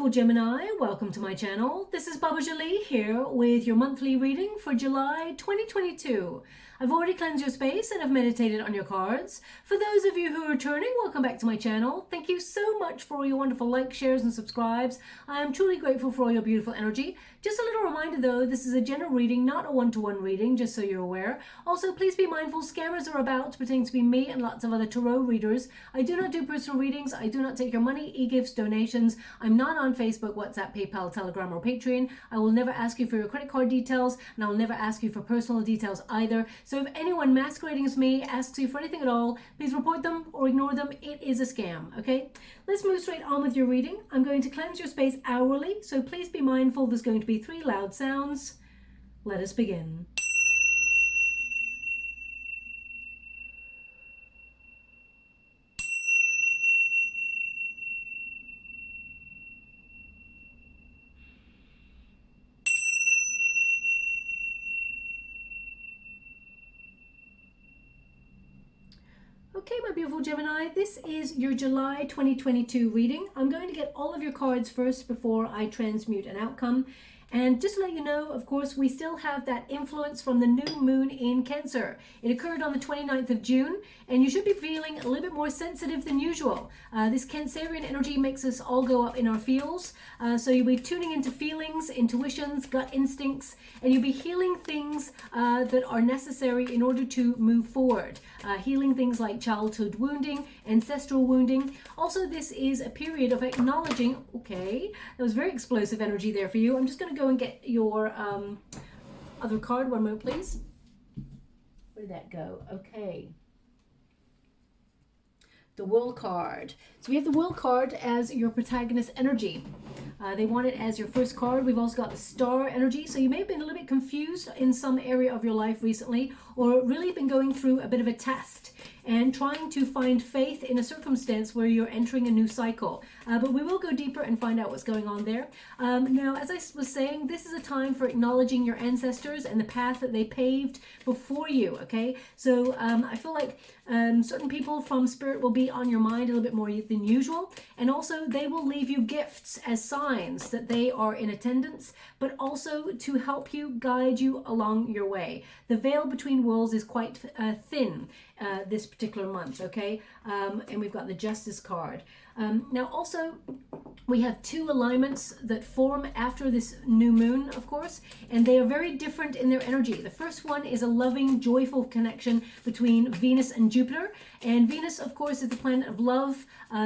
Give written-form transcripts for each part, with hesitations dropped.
beautiful Gemini, welcome to my channel. This is Baba Jolie here with your monthly reading for July 2022. I've already cleansed your space and have meditated on your cards. For those of you who are returning, welcome back to my channel. Thank you so much for all your wonderful likes, shares and subscribes. I am truly grateful for all your beautiful energy. Just a little reminder though, this is a general reading, not a one-to-one reading, just so you're aware. Also, please be mindful, scammers are about, pretending to be me and lots of other tarot readers. I do not do personal readings. I do not take your money, e-gifts, donations. I'm not on Facebook, WhatsApp, PayPal, Telegram, or Patreon. I will never ask you for your credit card details, and I will never ask you for personal details either. So if anyone masquerading as me asks you for anything at all, please report them or ignore them. It is a scam, okay? Let's move straight on with your reading. I'm going to cleanse your space hourly, so please be mindful. There's going to be 3 loud sounds. Let us begin. Okay, my beautiful Gemini, this is your July 2022 reading. I'm going to get all of your cards first before I transmute an outcome. And just to let you know, of course, we still have that influence from the new moon in Cancer. It occurred on the 29th of June, and you should be feeling a little bit more sensitive than usual. This Cancerian energy makes us all go up in our feels. So you'll be tuning into feelings, intuitions, gut instincts, and you'll be healing things that are necessary in order to move forward. Healing things like childhood wounding, ancestral wounding. Also, this is a period of acknowledging, okay, that was very explosive energy there for you. I'm just going to go and get your other card. One moment, please. Where did that go? Okay. The World card. So we have the World card as your protagonist energy. They want it as your first card. We've also got the Star energy. So you may have been a little bit confused in some area of your life recently, or really been going through a bit of a test and trying to find faith in a circumstance where you're entering a new cycle. But we will go deeper and find out what's going on there. Now, as I was saying, this is a time for acknowledging your ancestors and the path that they paved before you, okay? So I feel like certain people from Spirit will be on your mind a little bit more than usual. And also they will leave you gifts as signs that they are in attendance, but also to help you, guide you along your way. The veil between worlds is quite thin this particular month, okay? And we've got the Justice card. Now also we have 2 alignments that form after this new moon, of course, and they are very different in their energy. The first one is a loving, joyful connection between Venus and Jupiter. And Venus, of course, is the planet of love,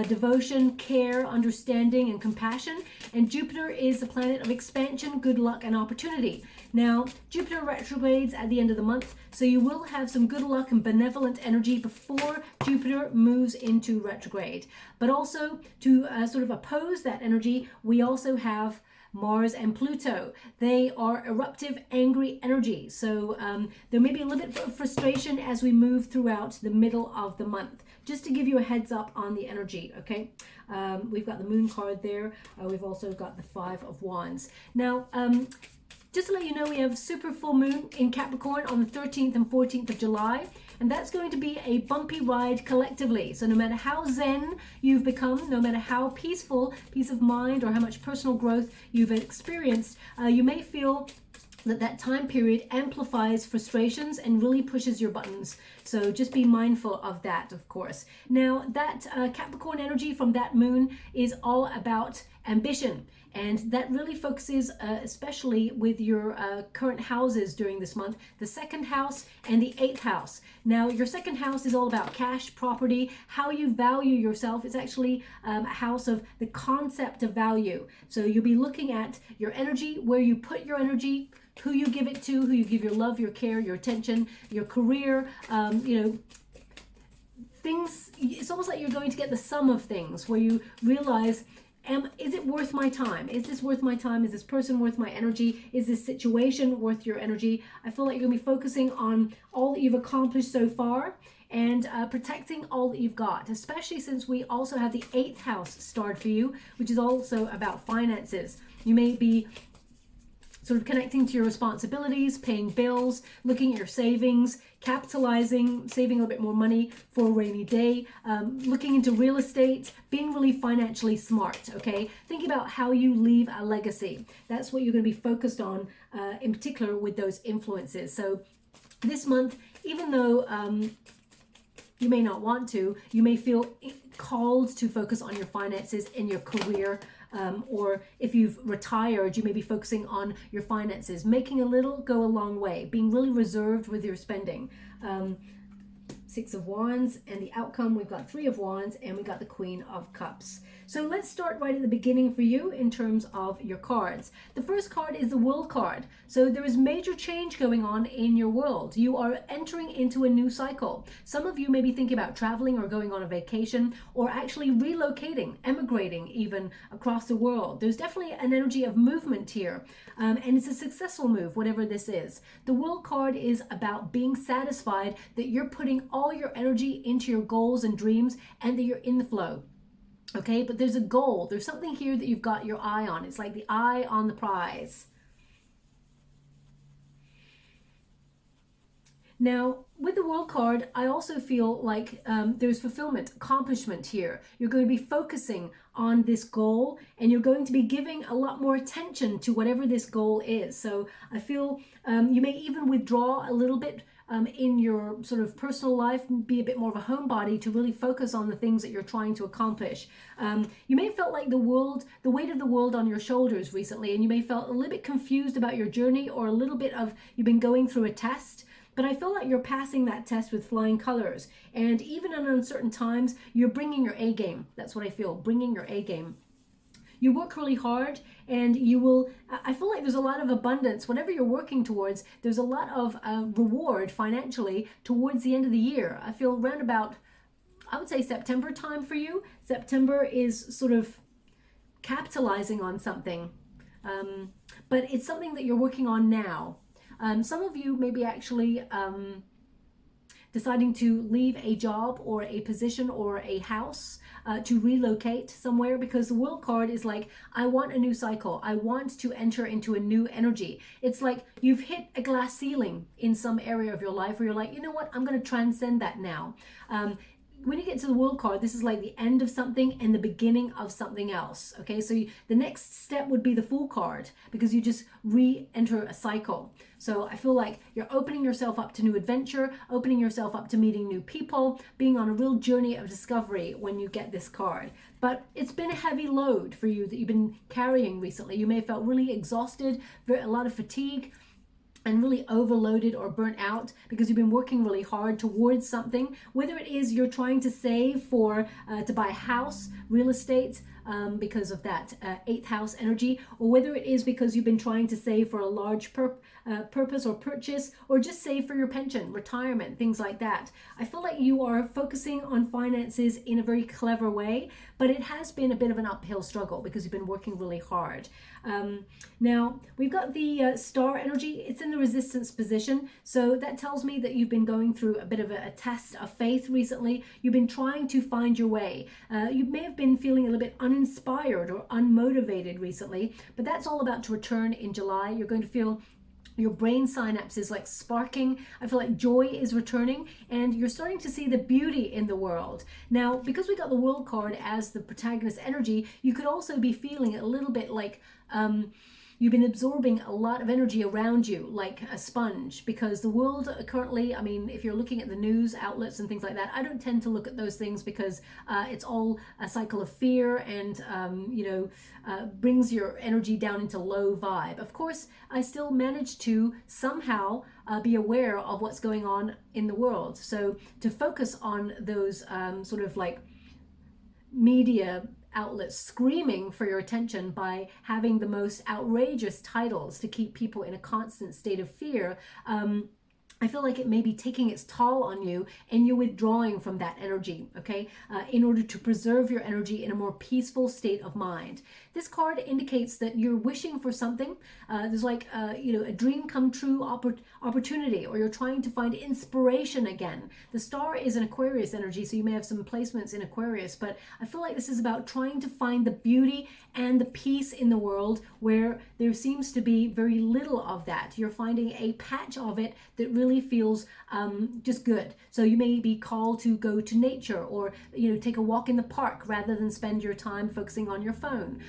devotion, care, understanding, and compassion. And Jupiter is the planet of expansion, good luck, and opportunity. Now, Jupiter retrogrades at the end of the month, so you will have some good luck and benevolent energy before Jupiter moves into retrograde. But also, to sort of oppose that energy, we also have Mars and Pluto. They are eruptive, angry energy. So there may be a little bit of frustration as we move throughout the middle of the month. Just to give you a heads up on the energy, okay? We've got the Moon card there. We've also got the 5 of Wands. Now, just to let you know, we have super full moon in Capricorn on the 13th and 14th of July. And that's going to be a bumpy ride collectively. So no matter how zen you've become, no matter how peaceful, peace of mind, or how much personal growth you've experienced, you may feel that time period amplifies frustrations and really pushes your buttons. So just be mindful of that, of course. Now, that Capricorn energy from that moon is all about ambition. And that really focuses especially with your current houses during this month, the 2nd house and the 8th house. Now, your 2nd house is all about cash, property, how you value yourself. It's actually a house of the concept of value. So you'll be looking at your energy, where you put your energy, who you give it to, who you give your love, your care, your attention, your career, you know, things. It's almost like you're going to get the sum of things where you realize, is it worth my time? Is this worth my time? Is this person worth my energy? Is this situation worth your energy? I feel like you're going to be focusing on all that you've accomplished so far and protecting all that you've got, especially since we also have the 8th house starred for you, which is also about finances. You may be sort of connecting to your responsibilities, paying bills, looking at your savings, capitalizing, saving a little bit more money for a rainy day, looking into real estate, being really financially smart, okay? Thinking about how you leave a legacy. That's what you're going to be focused on in particular with those influences. So this month, even though you may not want to, you may feel called to focus on your finances in your career, or if you've retired, you may be focusing on your finances. Making a little go a long way, being really reserved with your spending. Six of Wands, and the outcome, we've got Three of Wands, and we got the Queen of Cups. So let's start right at the beginning for you in terms of your cards. The first card is the World card. So there is major change going on in your world. You are entering into a new cycle. Some of you may be thinking about traveling or going on a vacation, or actually relocating, emigrating even across the world. There's definitely an energy of movement here, and it's a successful move, whatever this is. The World card is about being satisfied that you're putting all your energy into your goals and dreams and that you're in the flow. Okay, but there's a goal. There's something here that you've got your eye on. It's like the eye on the prize. Now, with the World card, I also feel like there's fulfillment, accomplishment here. You're going to be focusing on this goal, and you're going to be giving a lot more attention to whatever this goal is. So I feel you may even withdraw a little bit in your sort of personal life, be a bit more of a homebody to really focus on the things that you're trying to accomplish. You may have felt like the weight of the world on your shoulders recently, and you may have felt a little bit confused about your journey, or a little bit of you've been going through a test. But I feel like you're passing that test with flying colors. And even in uncertain times, you're bringing your A game. That's what I feel, bringing your A game. You work really hard, and you will, I feel like there's a lot of abundance. Whatever you're working towards, there's a lot of reward financially towards the end of the year. I feel around about, I would say September time for you. September is sort of capitalizing on something, but it's something that you're working on now. Some of you may be actually deciding to leave a job or a position or a house to relocate somewhere, because the World card is like, I want a new cycle. I want to enter into a new energy. It's like you've hit a glass ceiling in some area of your life where you're like, you know what, I'm going to transcend that now. When you get to the World card, this is like the end of something and the beginning of something else. Okay, so the next step would be the Fool card, because you just re-enter a cycle. So I feel like you're opening yourself up to new adventure, opening yourself up to meeting new people, being on a real journey of discovery when you get this card. But it's been a heavy load for you that you've been carrying recently. You may have felt really exhausted, a lot of fatigue, and really overloaded or burnt out because you've been working really hard towards something, whether it is you're trying to save for to buy a house, real estate, because of that 8th house energy, or whether it is because you've been trying to save for a large purpose or purchase, or just save for your pension, retirement, things like that. I feel like you are focusing on finances in a very clever way, but it has been a bit of an uphill struggle because you've been working really hard. Now, we've got the star energy. It's in the resistance position. So that tells me that you've been going through a bit of a test of faith recently. You've been trying to find your way. You may have been feeling a little bit uninspired or unmotivated recently, but that's all about to return in July. You're going to feel your brain synapses like sparking. I feel like joy is returning, and you're starting to see the beauty in the world. Now, because we got the World card as the protagonist energy, you could also be feeling a little bit like you've been absorbing a lot of energy around you like a sponge, because the world currently, I mean, if you're looking at the news outlets and things like that, I don't tend to look at those things because it's all a cycle of fear and, brings your energy down into low vibe. Of course, I still manage to somehow be aware of what's going on in the world. So to focus on those sort of like media outlets screaming for your attention by having the most outrageous titles to keep people in a constant state of fear, I feel like it may be taking its toll on you and you're withdrawing from that energy, okay, in order to preserve your energy in a more peaceful state of mind. This card indicates that you're wishing for something. There's like, a dream come true opportunity, or you're trying to find inspiration again. The star is an Aquarius energy, so you may have some placements in Aquarius, but I feel like this is about trying to find the beauty and the peace in the world where there seems to be very little of that. You're finding a patch of it that really feels just good. So you may be called to go to nature, or take a walk in the park rather than spend your time focusing on your phone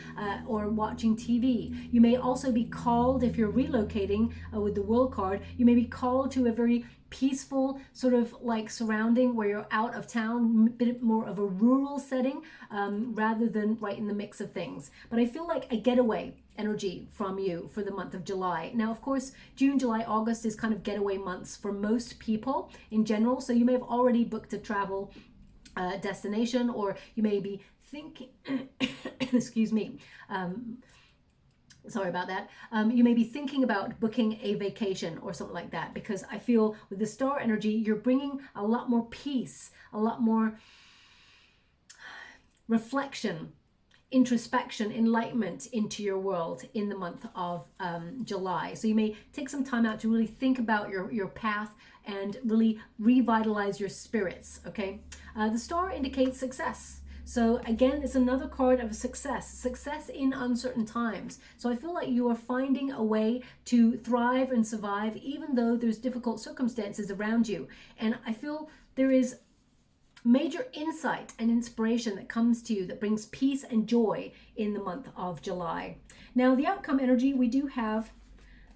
or watching TV. You may also be called, if you're relocating with the World card, you may be called to a very peaceful sort of like surrounding where you're out of town, a bit more of a rural setting rather than right in the mix of things. But I feel like a getaway energy from you for the month of July. Now, of course, June, July, August is kind of getaway months for most people in general. So you may have already booked a travel destination, or you may be thinking, excuse me, sorry about that. You may be thinking about booking a vacation or something like that, because I feel with the star energy, you're bringing a lot more peace, a lot more reflection, introspection, enlightenment into your world in the month of July. So you may take some time out to really think about your path and really revitalize your spirits, okay? The star indicates success. So again, it's another card of success in uncertain times. So I feel like you are finding a way to thrive and survive even though there's difficult circumstances around you. And I feel there is major insight and inspiration that comes to you that brings peace and joy in the month of July. Now, the outcome energy, we do have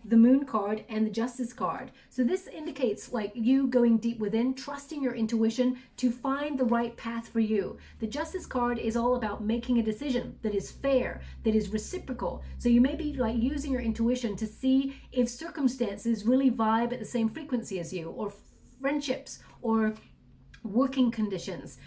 the Moon card and the Justice card. So this indicates like you going deep within, trusting your intuition to find the right path for you. The Justice card is all about making a decision that is fair, that is reciprocal. So you may be like using your intuition to see if circumstances really vibe at the same frequency as you, or friendships, or working conditions.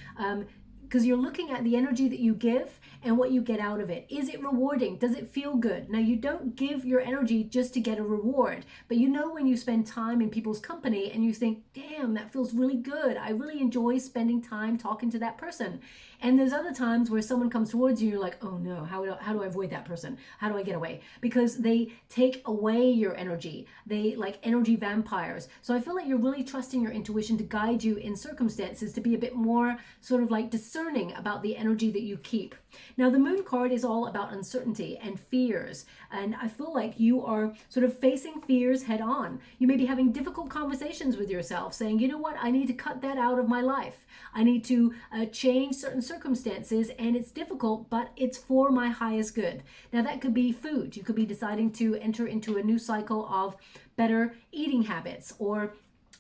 Because you're looking at the energy that you give and what you get out of it. Is it rewarding? Does it feel good? Now, you don't give your energy just to get a reward, but when you spend time in people's company and you think, damn, that feels really good. I really enjoy spending time talking to that person. And there's other times where someone comes towards you and you're like, oh no, how do I avoid that person? How do I get away? Because they take away your energy. They like energy vampires. So I feel like you're really trusting your intuition to guide you in circumstances to be a bit more sort of like discerning about the energy that you keep. Now, the Moon card is all about uncertainty and fears. And I feel like you are sort of facing fears head on. You may be having difficult conversations with yourself saying, you know what, I need to cut that out of my life. I need to change certain circumstances, and it's difficult, but it's for my highest good. Now, that could be food. You could be deciding to enter into a new cycle of better eating habits, or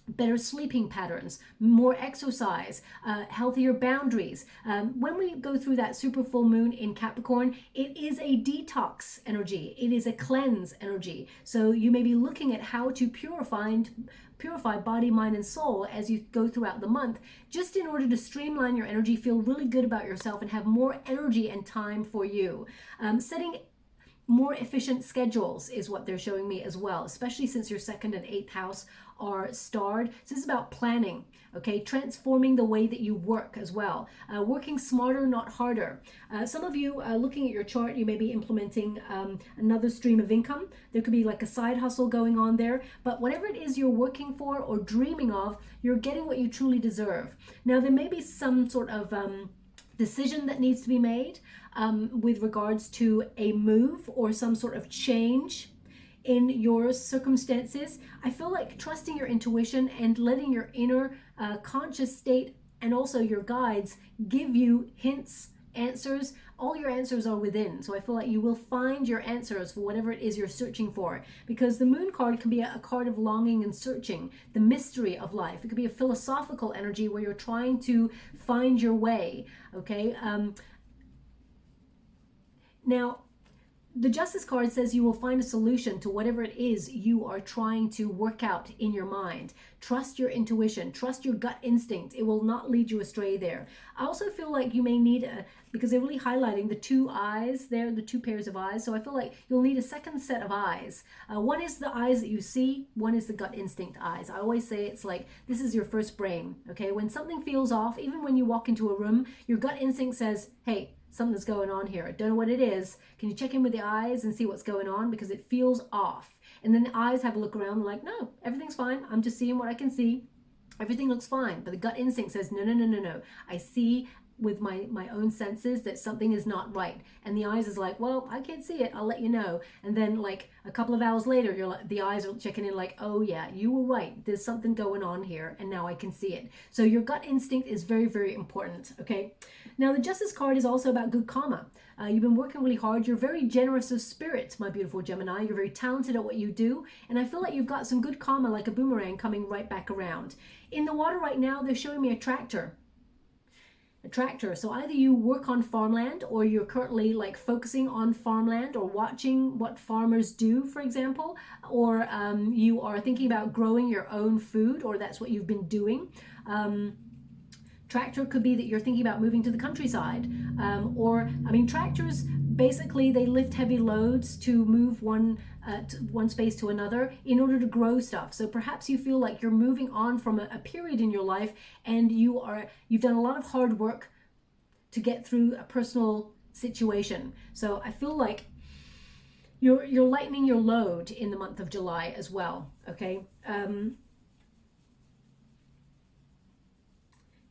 better sleeping patterns, more exercise, healthier boundaries. When we go through that super full moon in Capricorn, it is a detox energy. It is a cleanse energy. So you may be looking at how to purify body, mind, and soul as you go throughout the month, just in order to streamline your energy, feel really good about yourself, and have more energy and time for you. Setting more efficient schedules is what they're showing me as well, especially since your 2nd and 8th house are starred. So this is about planning, okay? Transforming the way that you work as well. Working smarter, not harder. Some of you, looking at your chart, you may be implementing another stream of income. There could be like a side hustle going on there, but whatever it is you're working for or dreaming of, you're getting what you truly deserve. Now, there may be some sort of decision that needs to be made with regards to a move or some sort of change in your circumstances. I feel like trusting your intuition and letting your inner conscious state and also your guides give you hints, answers. All your answers are within. So I feel like you will find your answers for whatever it is you're searching for, because the Moon card can be a card of longing and searching, the mystery of life. It could be a philosophical energy where you're trying to find your way, okay? Now, the Justice card says you will find a solution to whatever it is you are trying to work out in your mind. Trust your intuition, trust your gut instinct. It will not lead you astray there. I also feel like you may need because they're really highlighting the two eyes there, the two pairs of eyes. So I feel like you'll need a second set of eyes. One is the eyes that you see, one is the gut instinct eyes. I always say it's like, this is your first brain, okay? When something feels off, even when you walk into a room, your gut instinct says, hey, something's going on here. I don't know what it is. Can you check in with the eyes and see what's going on? Because it feels off. And then the eyes have a look around like, no, everything's fine. I'm just seeing what I can see. Everything looks fine. But the gut instinct says, no, no, no, no, no. I see with my own senses that something is not right. And the eyes is like, well, I can't see it. I'll let you know. And then like a couple of hours later, you're like, the eyes are checking in like, oh yeah, you were right. There's something going on here. And now I can see it. So your gut instinct is very, very important. Okay. Now the Justice card is also about good karma. You've been working really hard. You're very generous of spirit, my beautiful Gemini. You're very talented at what you do. And I feel like you've got some good karma like a boomerang coming right back around. In the water right now, they're showing me a tractor. A tractor. So either you work on farmland or you're currently like focusing on farmland or watching what farmers do, for example, or you are thinking about growing your own food, or that's what you've been doing. Tractor could be that you're thinking about moving to the countryside, tractors basically, they lift heavy loads to move one space to another in order to grow stuff. So perhaps you feel like you're moving on from a period in your life, and you've done a lot of hard work to get through a personal situation. So I feel like you're lightening your load in the month of July as well. Okay.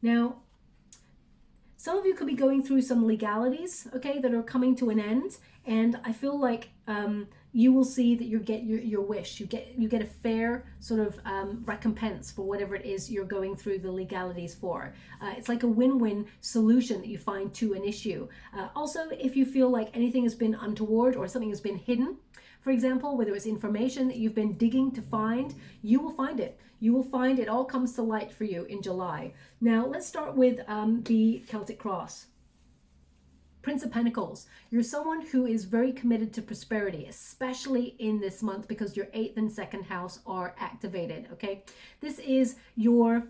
Now, some of you could be going through some legalities, okay, that are coming to an end, and I feel like you will see that you get your wish. You get a fair sort of recompense for whatever it is you're going through the legalities for. It's like a win-win solution that you find to an issue. Also, if you feel like anything has been untoward or something has been hidden, for example, whether it's information that you've been digging to find, you will find it. You will find it all comes to light for you in July. Now, let's start with the Celtic Cross. Prince of Pentacles. You're someone who is very committed to prosperity, especially in this month because your 8th and 2nd house are activated, okay? This is your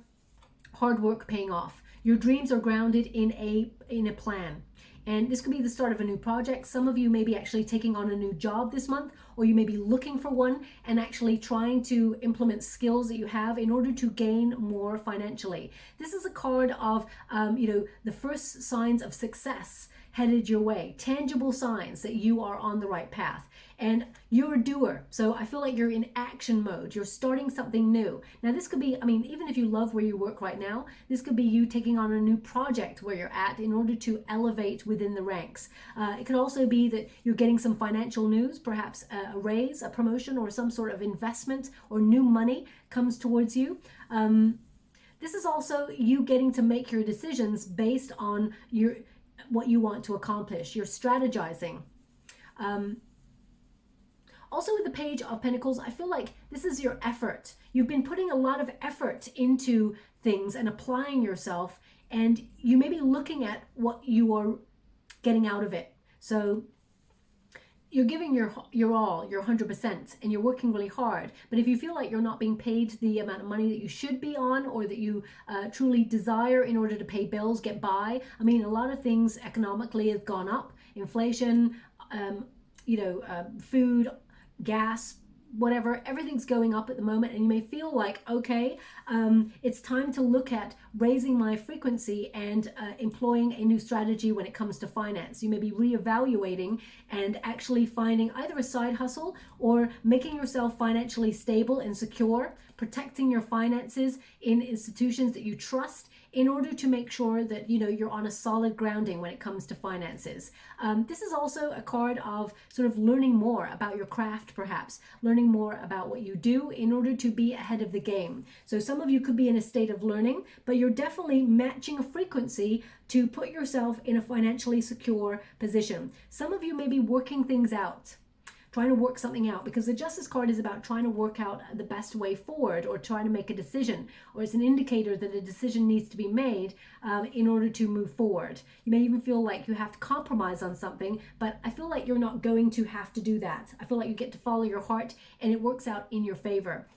hard work paying off. Your dreams are grounded in a plan. And this could be the start of a new project. Some of you may be actually taking on a new job this month, or you may be looking for one and actually trying to implement skills that you have in order to gain more financially. This is a card of, the first signs of success headed your way, tangible signs that you are on the right path. And you're a doer, so I feel like you're in action mode. You're starting something new. Now this could be, even if you love where you work right now, this could be you taking on a new project where you're at in order to elevate within the ranks. It could also be that you're getting some financial news, perhaps a raise, a promotion, or some sort of investment or new money comes towards you. This is also you getting to make your decisions based on what you want to accomplish. You're strategizing. Also with the Page of Pentacles, I feel like this is your effort. You've been putting a lot of effort into things and applying yourself, and you may be looking at what you are getting out of it. So you're giving your all, your 100%, and you're working really hard. But if you feel like you're not being paid the amount of money that you should be on, or that you truly desire in order to pay bills, get by, a lot of things economically have gone up. Inflation, food, gas, whatever, everything's going up at the moment, and you may feel like, okay, it's time to look at raising my frequency and employing a new strategy when it comes to finance. You may be reevaluating and actually finding either a side hustle or making yourself financially stable and secure, protecting your finances in institutions that you trust in order to make sure that you're on a solid grounding when it comes to finances. This is also a card of sort of learning more about your craft, perhaps learning more about what you do in order to be ahead of the game. So some of you could be in a state of learning, but you're definitely matching a frequency to put yourself in a financially secure position. Some of you may be working things out. trying to work something out, because the Justice card is about trying to work out the best way forward, or trying to make a decision, or it's an indicator that a decision needs to be made in order to move forward. You may even feel like you have to compromise on something, but I feel like you're not going to have to do that. I feel like you get to follow your heart and it works out in your favor.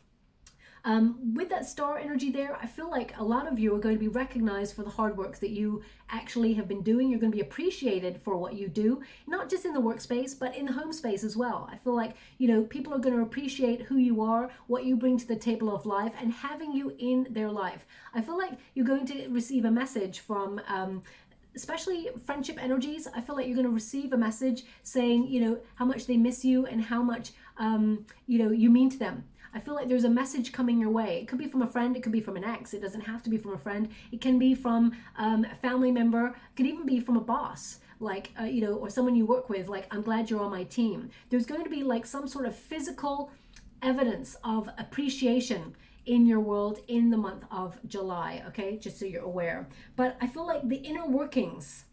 With that star energy there, I feel like a lot of you are going to be recognized for the hard work that you actually have been doing. You're going to be appreciated for what you do, not just in the workspace, but in the home space as well. I feel like, you know, people are going to appreciate who you are, what you bring to the table of life, and having you in their life. I feel like you're going to receive a message from especially friendship energies. I feel like you're going to receive a message saying, you know, how much they miss you and how much, you know, you mean to them. I feel like there's a message coming your way. It could be from a friend, it could be from an ex, it doesn't have to be from a friend. It can be from a family member, it could even be from a boss, like, you know, or someone you work with, like, I'm glad you're on my team. There's going to be like some sort of physical evidence of appreciation in your world in the month of July, okay? Just so you're aware. But I feel like the inner workings,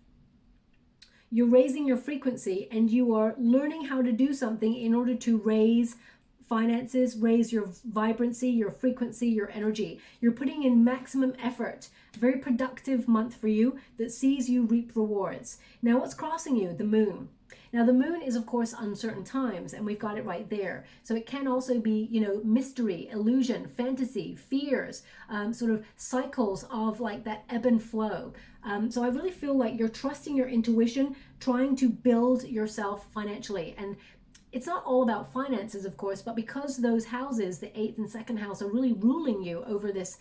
you're raising your frequency and you are learning how to do something in order to raise finances, raise your vibrancy, your frequency, your energy. You're putting in maximum effort. A very productive month for you that sees you reap rewards. Now, what's crossing you? The moon. Now, the moon is, of course, uncertain times, and we've got it right there. So it can also be, you know, mystery, illusion, fantasy, fears, sort of cycles of like that ebb and flow. So I really feel like you're trusting your intuition, trying to build yourself financially. And it's not all about finances, of course, but because those houses, the 8th and 2nd house, are really ruling you over this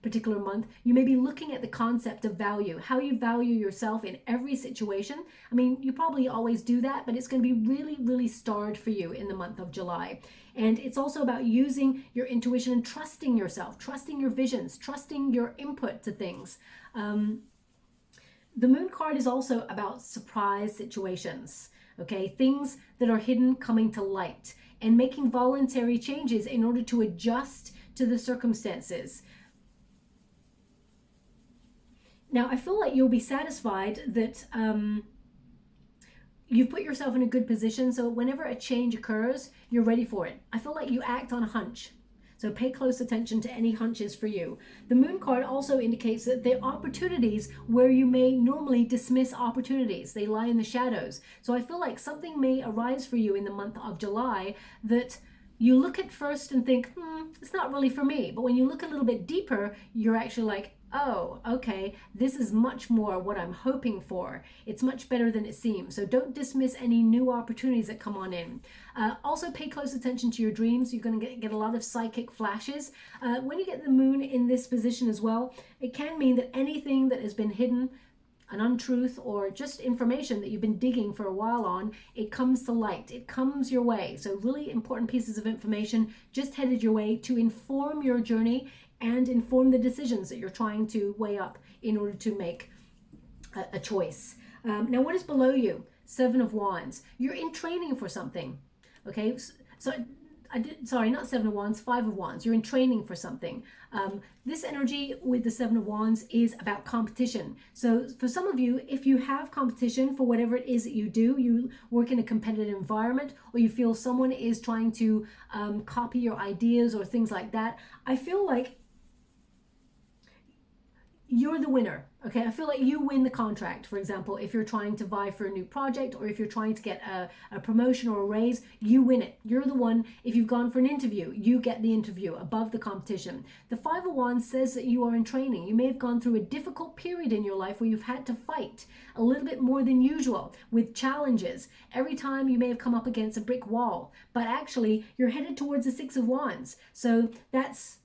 particular month, you may be looking at the concept of value, how you value yourself in every situation. I mean, you probably always do that, but it's going to be really, really starred for you in the month of July. And it's also about using your intuition and trusting yourself, trusting your visions, trusting your input to things. The moon card is also about surprise situations. Okay, things that are hidden coming to light and making voluntary changes in order to adjust to the circumstances. Now, I feel like you'll be satisfied that you've put yourself in a good position, so whenever a change occurs, you're ready for it. I feel like you act on a hunch. So pay close attention to any hunches for you. The moon card also indicates that there are opportunities where you may normally dismiss opportunities. They lie in the shadows. So I feel like something may arise for you in the month of July that you look at first and think, it's not really for me. But when you look a little bit deeper, you're actually like, oh, okay, this is much more what I'm hoping for. It's much better than it seems. So don't dismiss any new opportunities that come on in. Also pay close attention to your dreams. You're going to get a lot of psychic flashes. When you get the moon in this position as well, it can mean that anything that has been hidden, an untruth, or just information that you've been digging for a while on, it comes to light. It comes your way. So really important pieces of information just headed your way to inform your journey and inform the decisions that you're trying to weigh up in order to make a choice. Now, what is below you? 7 of Wands. You're in training for something. Okay, so not 7 of Wands, 5 of Wands. You're in training for something. This energy with the 7 of Wands is about competition. So for some of you, if you have competition for whatever it is that you work in a competitive environment, or you feel someone is trying to copy your ideas or things like that, I feel like you're the winner. Okay, I feel like you win the contract. For example, if you're trying to vie for a new project, or if you're trying to get a promotion or a raise, you win it. You're the one. If you've gone for an interview, you get the interview above the competition. The 5 of Wands says that you are in training. You may have gone through a difficult period in your life where you've had to fight a little bit more than usual with challenges. Every time you may have come up against a brick wall, but actually you're headed towards the 6 of Wands. So that's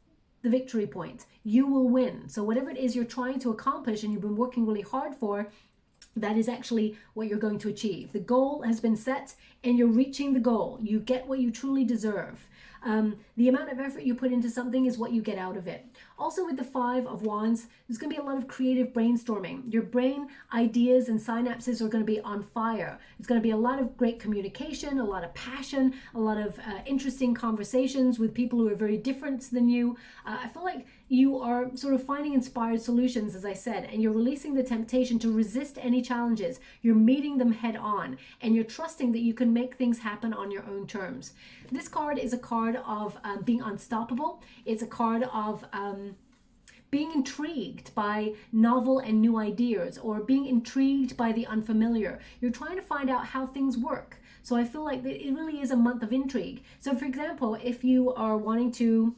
the victory point. You will win. So whatever it is you're trying to accomplish and you've been working really hard for, that is actually what you're going to achieve. The goal has been set and you're reaching the goal. You get what you truly deserve. The amount of effort you put into something is what you get out of it. Also with the Five of Wands, there's going to be a lot of creative brainstorming. Your brain ideas and synapses are going to be on fire. It's going to be a lot of great communication, a lot of passion, a lot of interesting conversations with people who are very different than you. I feel like you are sort of finding inspired solutions, as I said, and you're releasing the temptation to resist any challenges. You're meeting them head on, and you're trusting that you can make things happen on your own terms. This card is a card of being unstoppable. It's a card of being intrigued by novel and new ideas, or being intrigued by the unfamiliar. You're trying to find out how things work. So I feel like that it really is a month of intrigue. So for example, if you are wanting to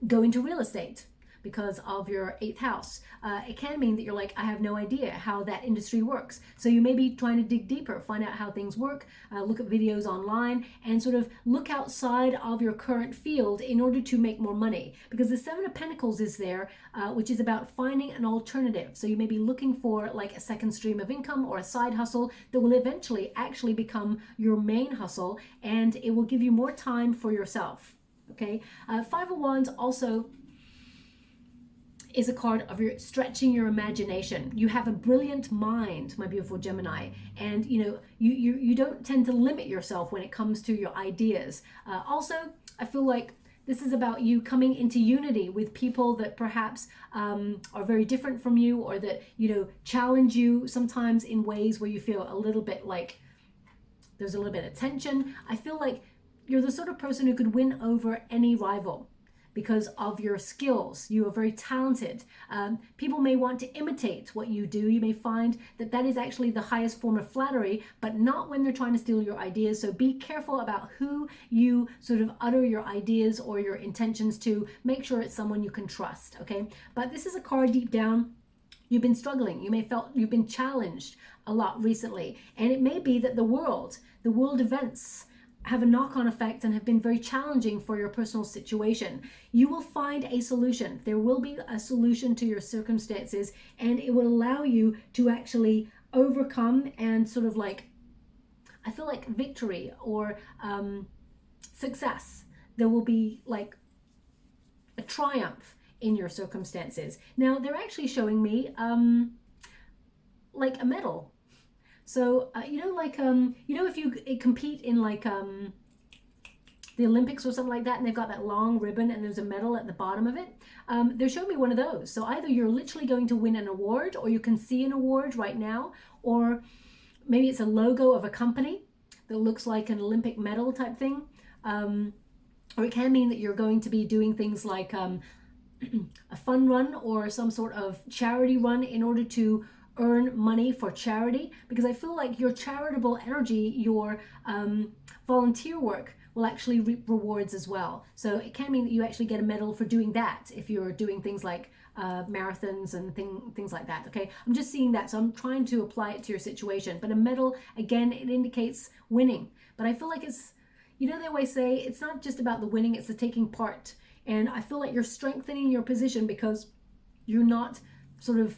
go into real estate because of your 8th house, it can mean that you're like, I have no idea how that industry works. So you may be trying to dig deeper, find out how things work, look at videos online, and sort of look outside of your current field in order to make more money. Because the Seven of Pentacles is there, which is about finding an alternative. So you may be looking for like a second stream of income or a side hustle that will eventually actually become your main hustle, and it will give you more time for yourself. Okay, Five of Wands also is a card of your stretching your imagination. You have a brilliant mind, my beautiful Gemini, and you know you don't tend to limit yourself when it comes to your ideas. Also, I feel like this is about you coming into unity with people that perhaps are very different from you, or that challenge you sometimes in ways where you feel a little bit like there's a little bit of tension. I feel like you're the sort of person who could win over any rival because of your skills. You are very talented. People may want to imitate what you do. You may find that that is actually the highest form of flattery, but not when they're trying to steal your ideas. So be careful about who you sort of utter your ideas or your intentions to. Make sure it's someone you can trust, okay? But this is a card deep down. You've been struggling. You may felt you've been challenged a lot recently. And it may be that the world events have a knock-on effect and have been very challenging for your personal situation. You will find a solution. There will be a solution to your circumstances, and it will allow you to actually overcome and sort of like, I feel like victory or success. There will be like a triumph in your circumstances. Now, they're actually showing me like a medal. So, if you compete in like the Olympics or something like that, and they've got that long ribbon and there's a medal at the bottom of it, they're showing me one of those. So either you're literally going to win an award, or you can see an award right now, or maybe it's a logo of a company that looks like an Olympic medal type thing. Or it can mean that you're going to be doing things like a fun run or some sort of charity run in order to earn money for charity, because I feel like your charitable energy, your volunteer work will actually reap rewards as well. So it can mean that you actually get a medal for doing that if you're doing things like marathons and things like that. Okay, I'm just seeing that, so I'm trying to apply it to your situation. But a medal, again, it indicates winning. But I feel like it's, they always say it's not just about the winning, it's the taking part. And I feel like you're strengthening your position because you're not sort of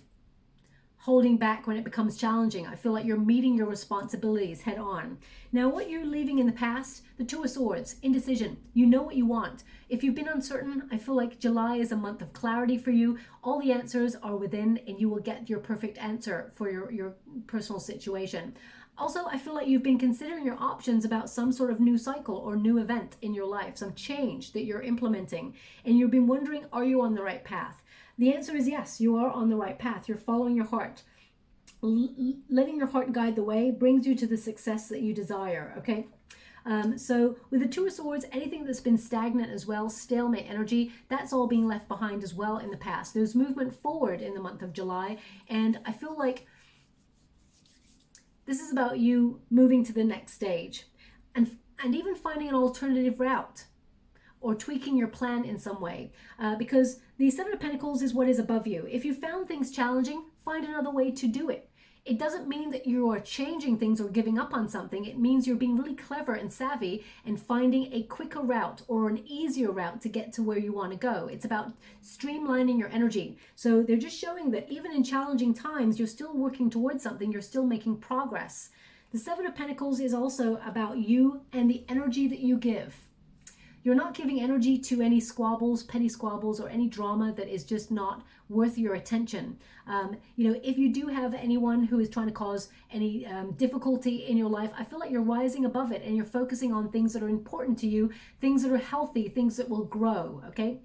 holding back when it becomes challenging. I feel like you're meeting your responsibilities head on. Now, what you're leaving in the past, the Two of Swords, indecision. You know what you want. If you've been uncertain, I feel like July is a month of clarity for you. All the answers are within, and you will get your perfect answer for your personal situation. Also, I feel like you've been considering your options about some sort of new cycle or new event in your life, some change that you're implementing, and you've been wondering, are you on the right path? The answer is yes, you are on the right path. You're following your heart. Letting your heart guide the way brings you to the success that you desire, okay? So with the Two of Swords, anything that's been stagnant as well, stalemate energy, that's all being left behind as well in the past. There's movement forward in the month of July, and I feel like this is about you moving to the next stage and even finding an alternative route or tweaking your plan in some way, because the Seven of Pentacles is what is above you. If you found things challenging, find another way to do it. It doesn't mean that you are changing things or giving up on something. It means you're being really clever and savvy and finding a quicker route or an easier route to get to where you want to go. It's about streamlining your energy. So they're just showing that even in challenging times, you're still working towards something. You're still making progress. The Seven of Pentacles is also about you and the energy that you give. you're not giving energy to any squabbles, petty squabbles, or any drama that is just not worth your attention. You know, if you do have anyone who is trying to cause any difficulty in your life, I feel like you're rising above it and you're focusing on things that are important to you, things that are healthy, things that will grow, okay?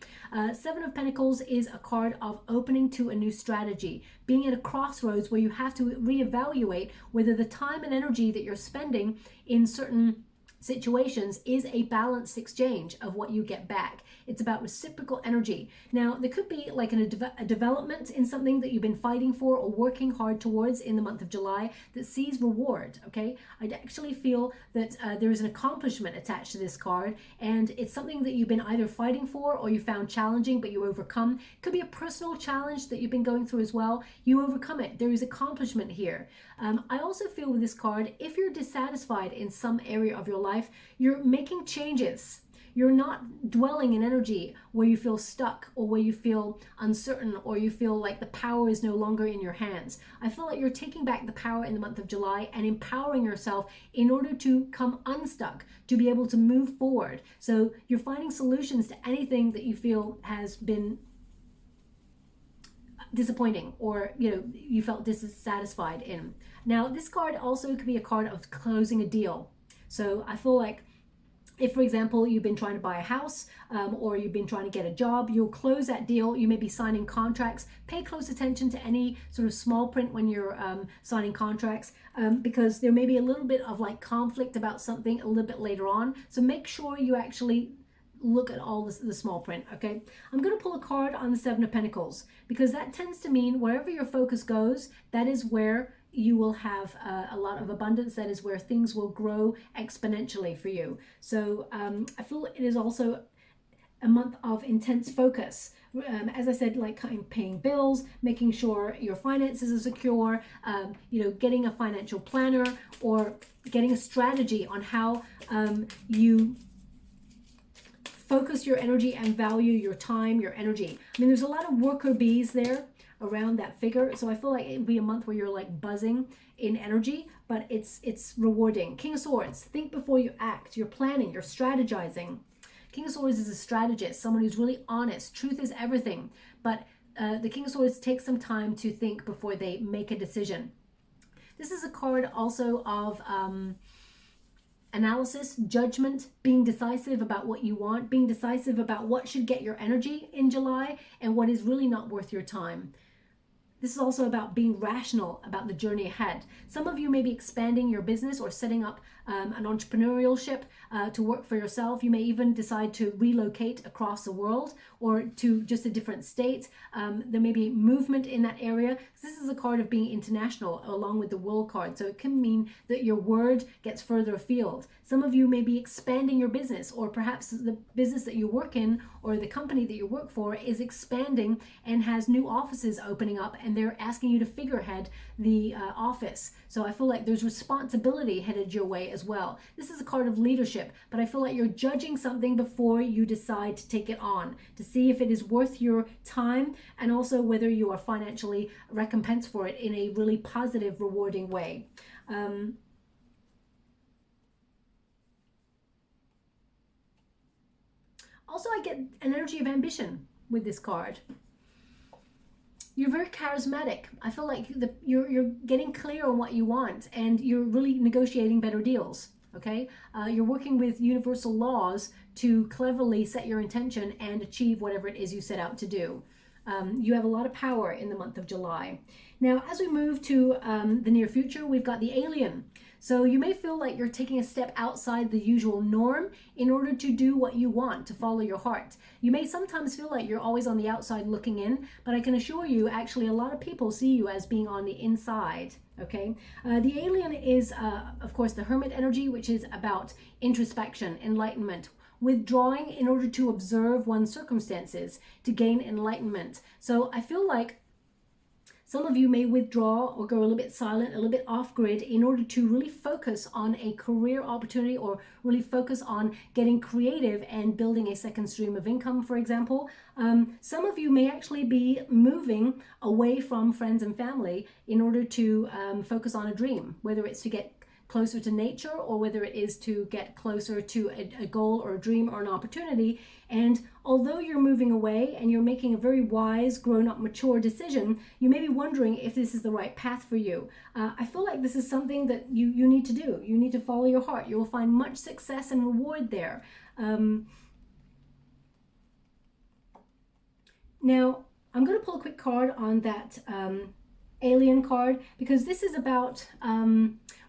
Seven of Pentacles is a card of opening to a new strategy, being at a crossroads where you have to reevaluate whether the time and energy that you're spending in certain situations is a balanced exchange of what you get back. It's about reciprocal energy. Now, there could be like a development in something that you've been fighting for or working hard towards in the month of July that sees reward, okay? I'd actually feel that there is an accomplishment attached to this card, and it's something that you've been either fighting for or you found challenging, but you overcome. It could be a personal challenge that you've been going through as well. You overcome it. There is accomplishment here. I also feel with this card, if you're dissatisfied in some area of your life, you're making changes. You're not dwelling in energy where you feel stuck or where you feel uncertain or you feel like the power is no longer in your hands. I feel like you're taking back the power in the month of July and empowering yourself in order to come unstuck, to be able to move forward. So you're finding solutions to anything that you feel has been disappointing or, you know, you felt dissatisfied in. Now, this card also could be a card of closing a deal. So I feel like if, for example, you've been trying to buy a house or you've been trying to get a job, you'll close that deal. You may be signing contracts. Pay close attention to any sort of small print when you're signing contracts because there may be a little bit of like conflict about something a little bit later on. So make sure you actually look at all the small print, okay? I'm going to pull a card on the Seven of Pentacles because that tends to mean wherever your focus goes, that is where you will have a lot of abundance. That is where things will grow exponentially for you. So I feel it is also a month of intense focus. As I said, like paying bills, making sure your finances are secure, you know, getting a financial planner or getting a strategy on how you focus your energy and value your time, your energy. I mean, there's a lot of worker bees there around that figure. So I feel like it would be a month where you're like buzzing in energy, but it's rewarding. King of Swords, think before you act. You're planning, you're strategizing. King of Swords is a strategist, someone who's really honest. Truth is everything. But the King of Swords takes some time to think before they make a decision. This is a card also of analysis, judgment, being decisive about what you want, being decisive about what should get your energy in July and what is really not worth your time. This is also about being rational about the journey ahead. Some of you may be expanding your business or setting up an entrepreneurship to work for yourself. You may even decide to relocate across the world or to just a different state. There may be movement in that area. This is a card of being international along with the World card. So it can mean that your word gets further afield. Some of you may be expanding your business, or perhaps the business that you work in or the company that you work for is expanding and has new offices opening up, and they're asking you to figurehead the office. So I feel like there's responsibility headed your way as well. This is a card of leadership, but I feel like you're judging something before you decide to take it on, to see if it is worth your time and also whether you are financially recompensed for it in a really positive, rewarding way. Also, I get an energy of ambition with this card. You're very charismatic. I feel like you're getting clear on what you want and you're really negotiating better deals, okay? You're working with universal laws to cleverly set your intention and achieve whatever it is you set out to do. You have a lot of power in the month of July. Now, as we move to the near future, we've got the Alien. So you may feel like you're taking a step outside the usual norm in order to do what you want, to follow your heart. You may sometimes feel like you're always on the outside looking in, but I can assure you, actually, a lot of people see you as being on the inside, okay? The Alien is, of course, the Hermit energy, which is about introspection, enlightenment, withdrawing in order to observe one's circumstances, to gain enlightenment. So I feel like some of you may withdraw or go a little bit silent, a little bit off grid in order to really focus on a career opportunity or really focus on getting creative and building a second stream of income, for example. Some of you may actually be moving away from friends and family in order to focus on a dream, whether it's to get closer to nature, or whether it is to get closer to a goal or a dream or an opportunity. And although you're moving away and you're making a very wise, grown-up, mature decision, you may be wondering if this is the right path for you. I feel like this is something that you need to do. You need to follow your heart. You will find much success and reward there. Now, I'm going to pull a quick card on that alien card, because this is about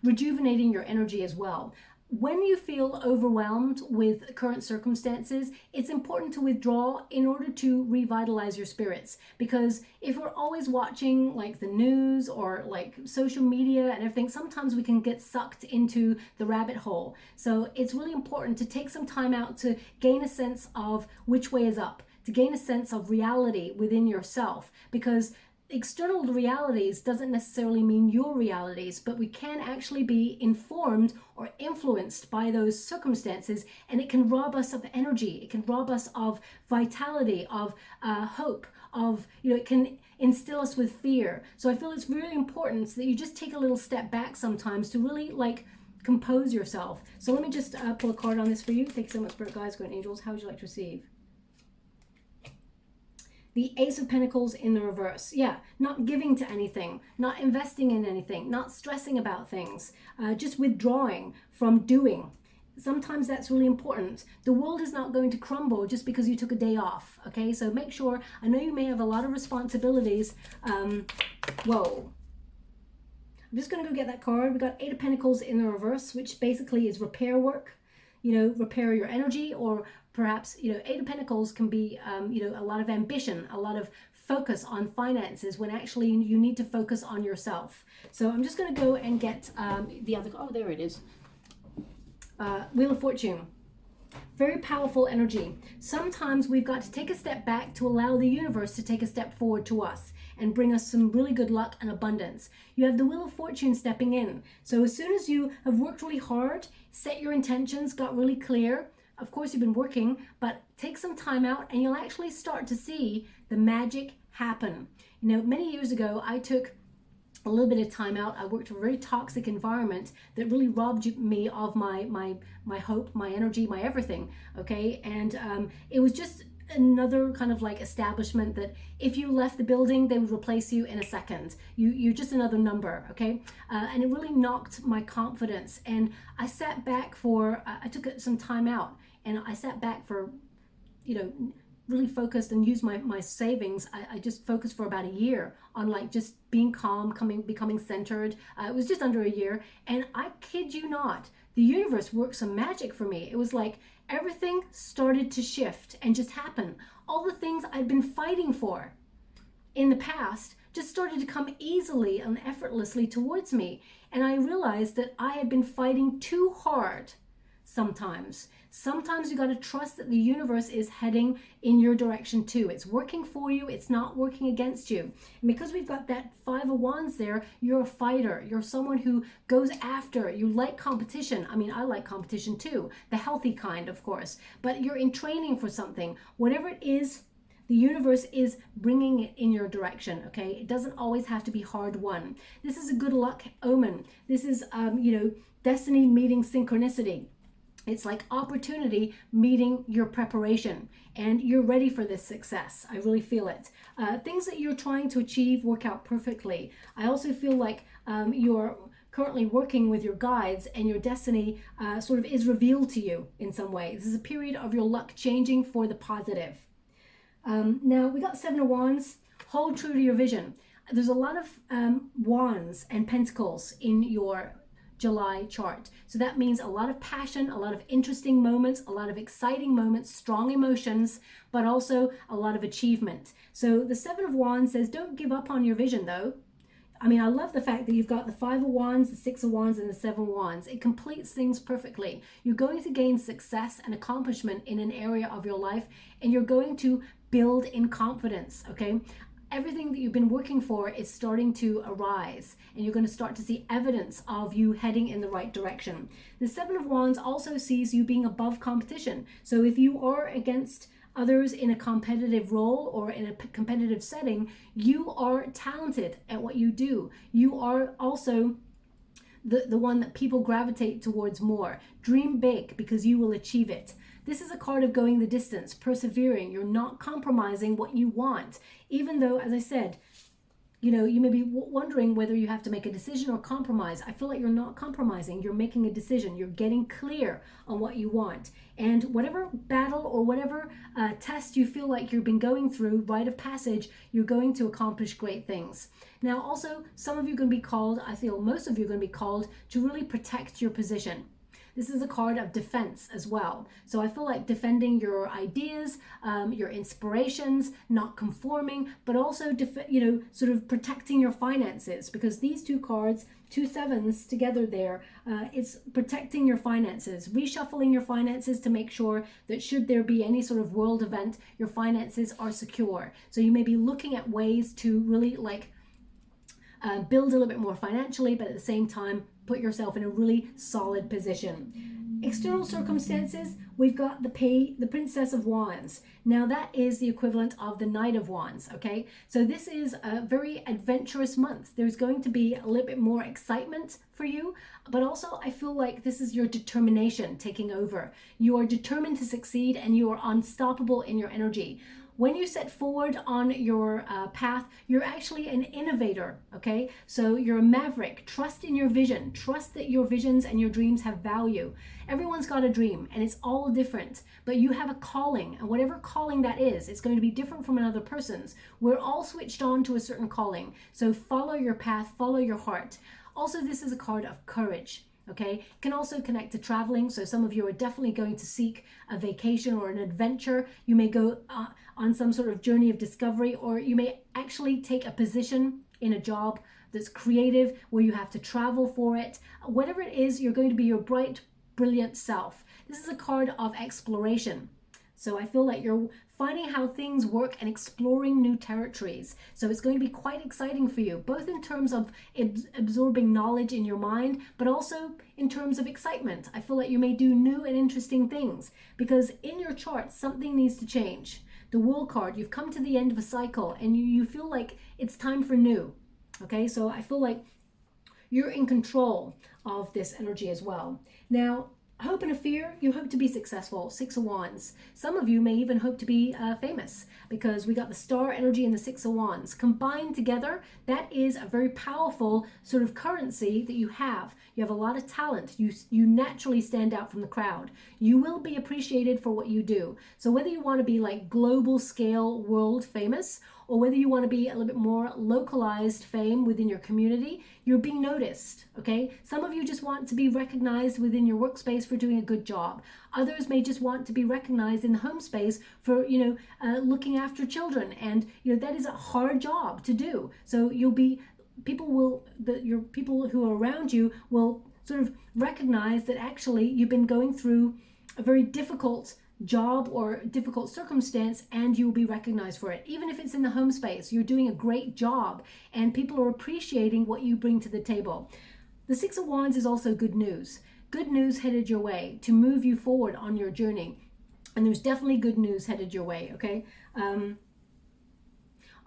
rejuvenating your energy as well. When you feel overwhelmed with current circumstances, it's important to withdraw in order to revitalize your spirits. Because if we're always watching like the news or like social media and everything, sometimes we can get sucked into the rabbit hole. So it's really important to take some time out to gain a sense of which way is up, to gain a sense of reality within yourself, because external realities doesn't necessarily mean your realities, but we can actually be informed or influenced by those circumstances, and it can rob us of energy, it can rob us of vitality, of hope, of, it can instill us with fear. So I feel it's really important that you just take a little step back sometimes to really like compose yourself. So let me just pull a card on this for you. Thank you so much, Spirit Guides, Guardian Angels. How would you like to receive? The Ace of Pentacles in the reverse. Yeah, not giving to anything, not investing in anything, not stressing about things, just withdrawing from doing. Sometimes that's really important. The world is not going to crumble just because you took a day off, okay? So make sure, I know you may have a lot of responsibilities. Whoa. I'm just going to go get that card. We got Eight of Pentacles in the reverse, which basically is repair work. Repair your energy, or perhaps, Eight of Pentacles can be, a lot of ambition, a lot of focus on finances, when actually you need to focus on yourself. So I'm just going to go and get the other, oh, there it is. Wheel of Fortune. Very powerful energy. Sometimes we've got to take a step back to allow the universe to take a step forward to us and bring us some really good luck and abundance. You have the Wheel of Fortune stepping in. So as soon as you have worked really hard, set your intentions, got really clear, of course you've been working, but take some time out and you'll actually start to see the magic happen. Many years ago, I took a little bit of time out. I worked in a very toxic environment that really robbed me of my hope, my energy, my everything, okay? And it was just another kind of like establishment that if you left the building, they would replace you in a second. You're just another number, okay? And it really knocked my confidence. And I sat back for, I took some time out, and I sat back for, really focused and used my savings. I just focused for about a year on like just being calm, becoming centered. It was just under a year. And I kid you not, the universe worked some magic for me. It was like everything started to shift and just happen. All the things I'd been fighting for in the past just started to come easily and effortlessly towards me. And I realized that I had been fighting too hard sometimes. Sometimes you got to trust that the universe is heading in your direction too. It's working for you. It's not working against you. And because we've got that Five of Wands there, you're a fighter. You're someone who goes after. You like competition. I mean, I like competition too. The healthy kind, of course. But you're in training for something. Whatever it is, the universe is bringing it in your direction, okay? It doesn't always have to be hard won. This is a good luck omen. This is, destiny meeting synchronicity. It's like opportunity meeting your preparation, and you're ready for this success. I really feel it. Things that you're trying to achieve work out perfectly. I also feel like you're currently working with your guides, and your destiny sort of is revealed to you in some way. This is a period of your luck changing for the positive. Now, we got Seven of Wands. Hold true to your vision. There's a lot of wands and pentacles in your July chart. So that means a lot of passion, a lot of interesting moments, a lot of exciting moments, strong emotions, but also a lot of achievement. So the Seven of Wands says, don't give up on your vision though. I mean, I love the fact that you've got the Five of Wands, the Six of Wands, and the Seven of Wands. It completes things perfectly. You're going to gain success and accomplishment in an area of your life, and you're going to build in confidence, okay? Everything that you've been working for is starting to arise, and you're going to start to see evidence of you heading in the right direction. The Seven of Wands also sees you being above competition. So if you are against others in a competitive role or in a competitive setting, you are talented at what you do. You are also the one that people gravitate towards more. Dream big because you will achieve it. This is a card of going the distance, persevering. You're not compromising what you want, even though, as I said, you know, you may be wondering whether you have to make a decision or compromise. I feel like you're not compromising. You're making a decision. You're getting clear on what you want. And whatever battle or whatever test you feel like you've been going through, rite of passage, you're going to accomplish great things. Now, also, some of you are going to be called, I feel most of you are going to be called to really protect your position. This is a card of defense as well. So I feel like defending your ideas, your inspirations, not conforming, but also, sort of protecting your finances, because these two cards, 2 sevens together there, it's protecting your finances, reshuffling your finances to make sure that should there be any sort of world event, your finances are secure. So you may be looking at ways to really build a little bit more financially, but at the same time, put yourself in a really solid position. External circumstances, we've got the Princess of Wands. Now that is the equivalent of the Knight of Wands, okay? So this is a very adventurous month. There's going to be a little bit more excitement for you, but also I feel like this is your determination taking over. You are determined to succeed and you are unstoppable in your energy. When you set forward on your path, you're actually an innovator, okay? So you're a maverick. Trust in your vision. Trust that your visions and your dreams have value. Everyone's got a dream and it's all different, but you have a calling, and whatever calling that is, it's going to be different from another person's. We're all switched on to a certain calling. So follow your path, follow your heart. Also, this is a card of courage. Okay, it can also connect to traveling. So some of you are definitely going to seek a vacation or an adventure. You may go on some sort of journey of discovery, or you may actually take a position in a job that's creative where you have to travel for it. Whatever it is, you're going to be your bright, brilliant self. This is a card of exploration. So I feel like you're finding how things work and exploring new territories. So it's going to be quite exciting for you, both in terms of absorbing knowledge in your mind, but also in terms of excitement. I feel like you may do new and interesting things because in your chart, something needs to change. The World card, you've come to the end of a cycle and you feel like it's time for new. Okay, so I feel like you're in control of this energy as well. Now, hope and a fear, you hope to be successful, 6 of Wands. Some of you may even hope to be famous because we got the star energy and the 6 of Wands. Combined together, that is a very powerful sort of currency that you have. You have a lot of talent. You naturally stand out from the crowd. You will be appreciated for what you do. So whether you want to be like global scale world famous, or whether you want to be a little bit more localized fame within your community, you're being noticed, okay? Some of you just want to be recognized within your workspace for doing a good job. Others may just want to be recognized in the home space for, looking after children. And, that is a hard job to do. So people who are around you will sort of recognize that actually you've been going through a very difficult job or difficult circumstance, and you'll be recognized for it. Even if it's in the home space, you're doing a great job and people are appreciating what you bring to the table. The 6 of Wands is also good news. Good news headed your way to move you forward on your journey. And there's definitely good news headed your way, okay?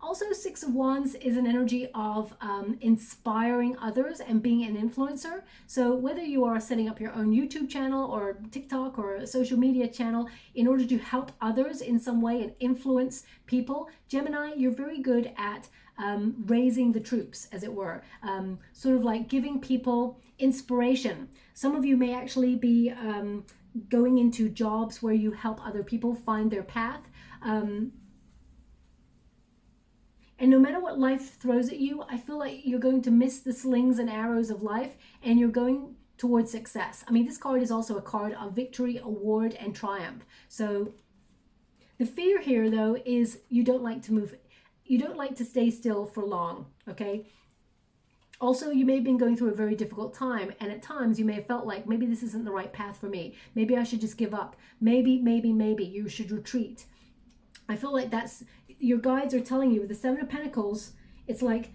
Also, 6 of Wands is an energy of inspiring others and being an influencer. So whether you are setting up your own YouTube channel or TikTok or a social media channel in order to help others in some way and influence people, Gemini, you're very good at raising the troops, as it were, sort of like giving people inspiration. Some of you may actually be going into jobs where you help other people find their path. And no matter what life throws at you, I feel like you're going to miss the slings and arrows of life and you're going towards success. I mean, this card is also a card of victory, award, and triumph. So the fear here, though, is you don't like to move. You don't like to stay still for long, okay? Also, you may have been going through a very difficult time, and at times you may have felt like maybe this isn't the right path for me. Maybe I should just give up. Maybe you should retreat. I feel like that's, your guides are telling you with the 7 of Pentacles, it's like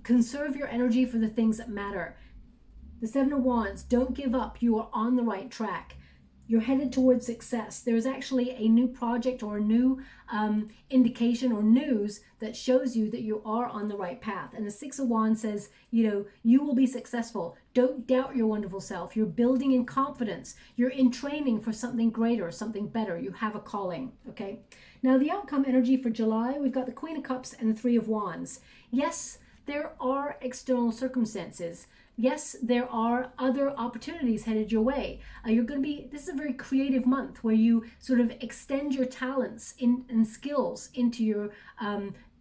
conserve your energy for the things that matter. The 7 of Wands, don't give up. You are on the right track. you're headed towards success. There's actually a new project or a new indication or news that shows you that you are on the right path. And the Six of Wands says, you know, you will be successful. Don't doubt your wonderful self. You're building in confidence. You're in training for something greater, something better. You have a calling, okay? Now, the outcome energy for July, we've got the Queen of Cups and the Three of Wands. Yes, there are external circumstances. Yes, there are other opportunities headed your way. This is a very creative month where you sort of extend your talents and skills into your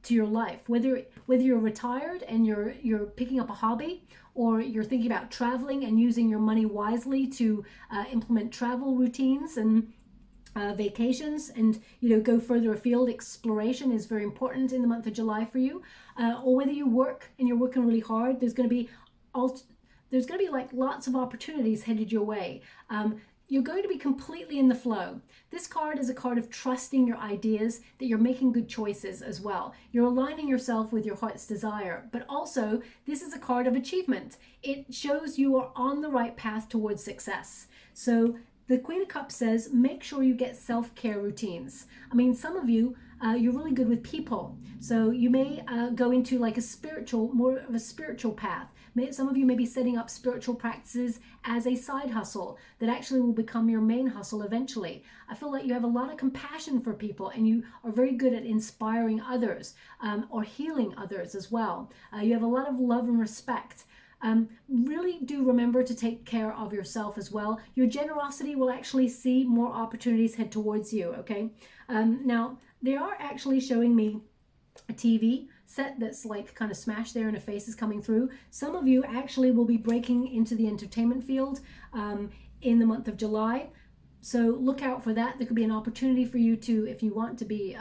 to your life. Whether you're retired and you're picking up a hobby, or you're thinking about traveling and using your money wisely to implement travel routines and vacations, and go further afield. Exploration is very important in the month of July for you. Or whether you work and you're working really hard, there's going to be like lots of opportunities headed your way. You're going to be completely in the flow. This card is a card of trusting your ideas, that you're making good choices as well. You're aligning yourself with your heart's desire, but also this is a card of achievement. It shows you are on the right path towards success. So the Queen of Cups says, make sure you get self-care routines. I mean, some of you, you're really good with people. So you may go into like more of a spiritual path. Some of you may be setting up spiritual practices as a side hustle that actually will become your main hustle eventually. I feel like you have a lot of compassion for people, and you are very good at inspiring others or healing others as well. You have a lot of love and respect. Really do remember to take care of yourself as well. Your generosity will actually see more opportunities head towards you, okay? Now, they are actually showing me a TV set that's like kind of smashed there and a face is coming through. Some of you actually will be breaking into the entertainment field in the month of July. So look out for that. There could be an opportunity for you to, if you want to be,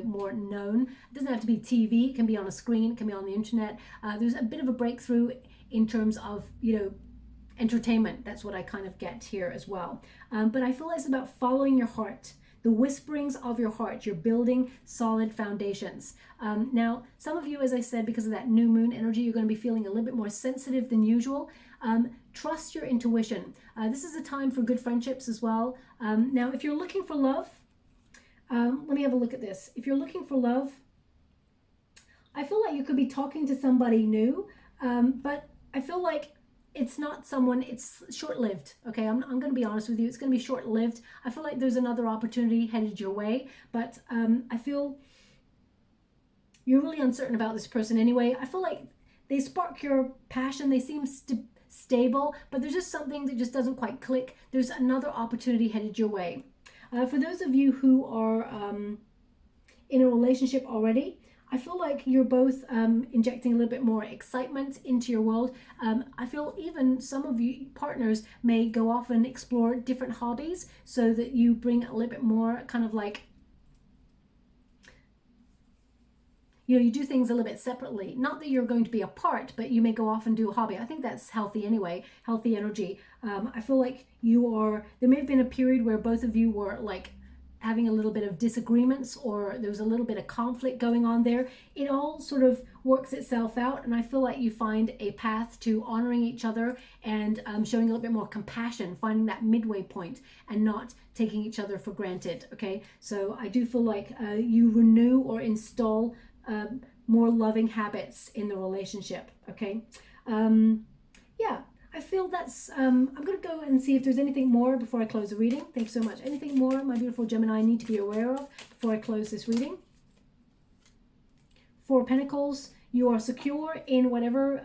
more known. It doesn't have to be TV. It can be on a screen. It can be on the internet. There's a bit of a breakthrough in terms of, entertainment. That's what I kind of get here as well. But I feel it's about following your heart. The whisperings of your heart. You're building solid foundations. Now, some of you, as I said, because of that new moon energy, you're going to be feeling a little bit more sensitive than usual. Trust your intuition. This is a time for good friendships as well. Now, if you're looking for love, let me have a look at this. If you're looking for love, I feel like you could be talking to somebody new, but I feel like it's not someone, it's short-lived, okay? I'm going to be honest with you. It's going to be short-lived. I feel like there's another opportunity headed your way, but I feel you're really uncertain about this person anyway. I feel like they spark your passion. They seem stable, but there's just something that just doesn't quite click. There's another opportunity headed your way. For those of you who are in a relationship already, I feel like you're both injecting a little bit more excitement into your world. I feel even some of you partners may go off and explore different hobbies so that you bring a little bit more kind of like, you do things a little bit separately. Not that you're going to be apart, but you may go off and do a hobby. I think that's healthy anyway, healthy energy. I feel like there may have been a period where both of you were like having a little bit of disagreements, or there was a little bit of conflict going on there. It all sort of works itself out, and I feel like you find a path to honoring each other and showing a little bit more compassion, finding that midway point and not taking each other for granted, okay? So I do feel like you renew or install more loving habits in the relationship, okay? Yeah. I feel that's, I'm going to go and see if there's anything more before I close the reading. Thanks so much. Anything more, my beautiful Gemini, need to be aware of before I close this reading? Four of Pentacles, you are secure in whatever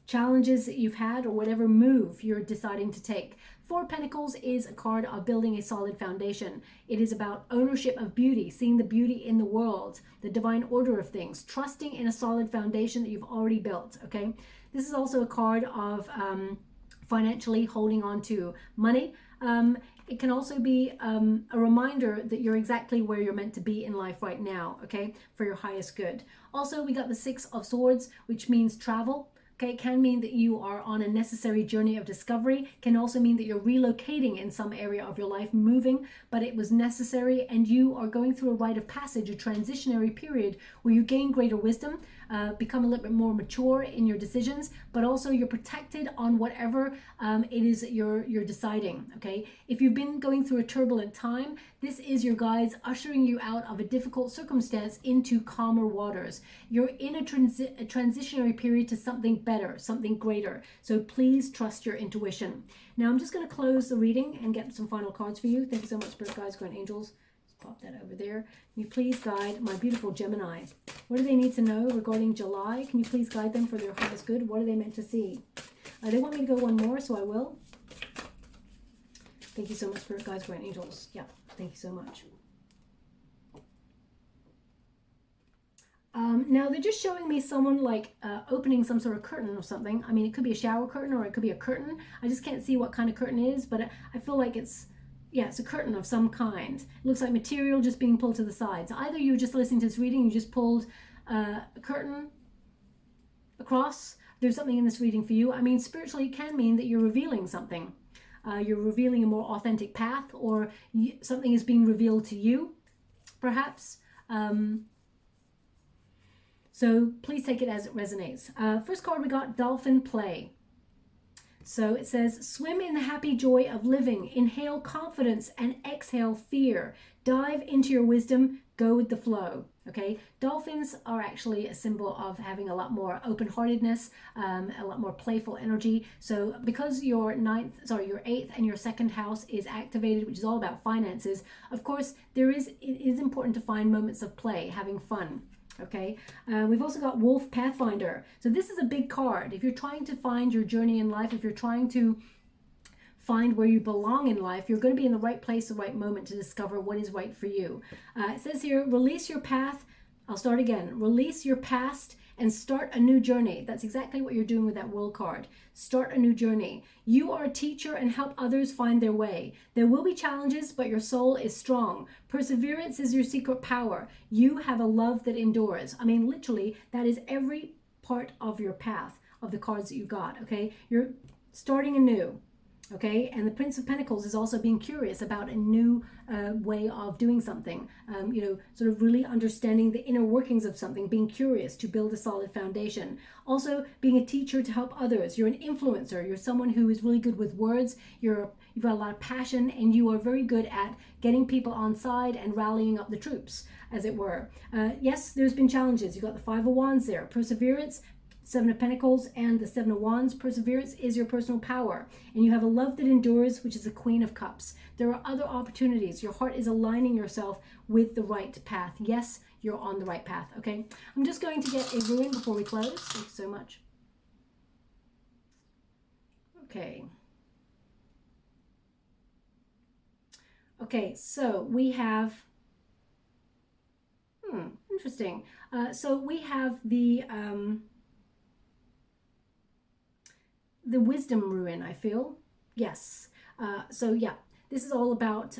challenges that you've had or whatever move you're deciding to take. Four of Pentacles is a card of building a solid foundation. It is about ownership of beauty, seeing the beauty in the world, the divine order of things, trusting in a solid foundation that you've already built, okay? This is also a card of financially holding on to money. It can also be a reminder that you're exactly where you're meant to be in life right now, okay, for your highest good. Also, we got the Six of Swords, which means travel. Okay, it can mean that you are on a necessary journey of discovery. Can also mean that you're relocating in some area of your life, moving, but it was necessary, and you are going through a rite of passage, a transitionary period where you gain greater wisdom, become a little bit more mature in your decisions, but also you're protected on whatever it is that you're deciding. Okay, if you've been going through a turbulent time, this is your guides ushering you out of a difficult circumstance into calmer waters. You're in a transitionary period to something better, something greater. So please trust your intuition. Now I'm just going to close the reading and get some final cards for you. Thank you so much, Spirit Guides, Guardian Angels. Let's pop that over there. Can you please guide my beautiful Gemini? What do they need to know regarding July? Can you please guide them for their highest good? What are they meant to see? They want me to go one more, so I will. Thank you so much, Spirit Guides, Guardian Angels. Yeah, thank you so much. Now they're just showing me someone like opening some sort of curtain or something. I mean, it could be a shower curtain or it could be a curtain. I just can't see what kind of curtain it is, but I feel like it's a curtain of some kind. It looks like material just being pulled to the sides. Either you're just listening to this reading, you just pulled a curtain across. There's something in this reading for you. I mean, spiritually, it can mean that you're revealing something. You're revealing a more authentic path, or something is being revealed to you, perhaps. So please take it as it resonates. First card we got, Dolphin Play. So it says, swim in the happy joy of living. Inhale confidence and exhale fear. Dive into your wisdom. Go with the flow. Okay, dolphins are actually a symbol of having a lot more open-heartedness, a lot more playful energy. So because your your 8th and your 2nd house is activated, which is all about finances, of course, it is important to find moments of play, having fun. Okay, we've also got Wolf Pathfinder. So this is a big card. If you're trying to find your journey in life, if you're trying to find where you belong in life, you're going to be in the right place, the right moment to discover what is right for you. It says here, release your path. I'll start again. Release your past and start a new journey. That's exactly what you're doing with that World card. Start a new journey. You are a teacher and help others find their way. There will be challenges, but your soul is strong. Perseverance is your secret power. You have a love that endures. I mean, literally, that is every part of your path of the cards that you got, okay? You're starting anew. Okay, and the Prince of Pentacles is also being curious about a new way of doing something, sort of really understanding the inner workings of something, being curious to build a solid foundation. Also, being a teacher to help others. You're an influencer. You're someone who is really good with words. You've got a lot of passion, and you are very good at getting people on side and rallying up the troops, as it were. Yes, there's been challenges. You've got the 5 of Wands there. Perseverance, 7 of Pentacles, and the 7 of Wands. Perseverance is your personal power. And you have a love that endures, which is the Queen of Cups. There are other opportunities. Your heart is aligning yourself with the right path. Yes, you're on the right path, okay? I'm just going to get a ruin before we close. Thank you so much. Okay. Okay, so we have... interesting. So we have the wisdom ruin, I feel. Yes. So yeah, this is all about,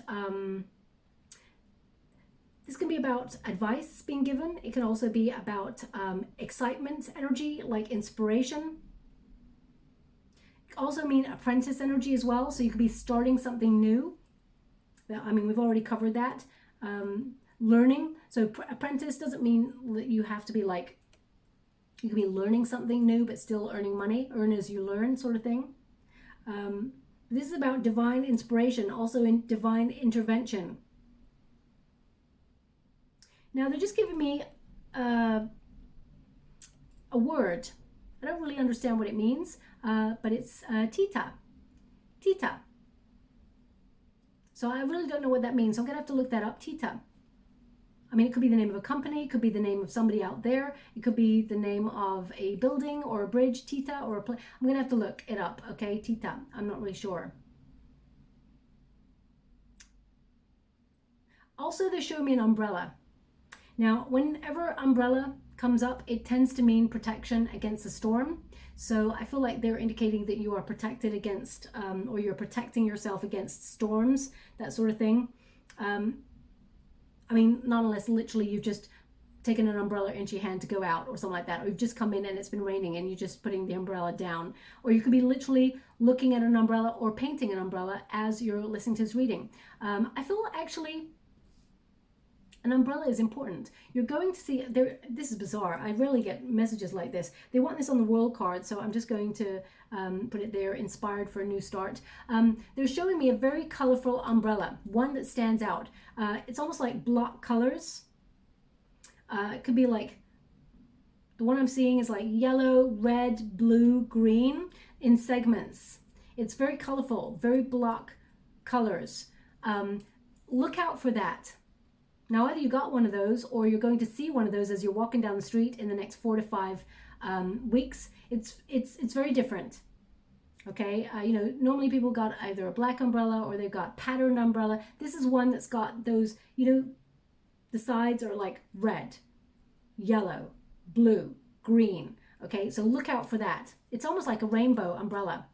this can be about advice being given. It can also be about excitement energy, like inspiration. It can also mean apprentice energy as well. So you could be starting something new. I mean, we've already covered that. Learning. So apprentice doesn't mean that you have to be like, you can be learning something new, but still earning money, earn as you learn sort of thing. This is about divine inspiration, also in divine intervention. Now they're just giving me a word. I don't really understand what it means, but it's Tita. Tita. So I really don't know what that means. So I'm going to have to look that up. Tita. I mean, it could be the name of a company, it could be the name of somebody out there, it could be the name of a building or a bridge, Tita, or a place. I'm going to have to look it up, okay? Tita. I'm not really sure. Also, they're showing me an umbrella. Now, whenever umbrella comes up, it tends to mean protection against a storm. So I feel like they're indicating that you are protected against, or you're protecting yourself against storms, that sort of thing. I mean, not unless literally you've just taken an umbrella into your hand to go out or something like that, or you've just come in and it's been raining and you're just putting the umbrella down, or you could be literally looking at an umbrella or painting an umbrella as you're listening to this reading. I feel actually an umbrella is important. You're going to see, this is bizarre, I rarely get messages like this. They want this on the world card, so I'm just going to put it there, inspired for a new start. They're showing me a very colorful umbrella, one that stands out. It's almost like block colors. It could be like, the one I'm seeing is like yellow, red, blue, green in segments. It's very colorful, very block colors. Look out for that. Now, either you got one of those or you're going to see one of those as you're walking down the street in the next 4 to 5 weeks. It's very different. Okay, you know, normally people got either a black umbrella or they've got patterned umbrella. This is one that's got those, you know, the sides are like red, yellow, blue, green. Okay, so look out for that. It's almost like a rainbow umbrella.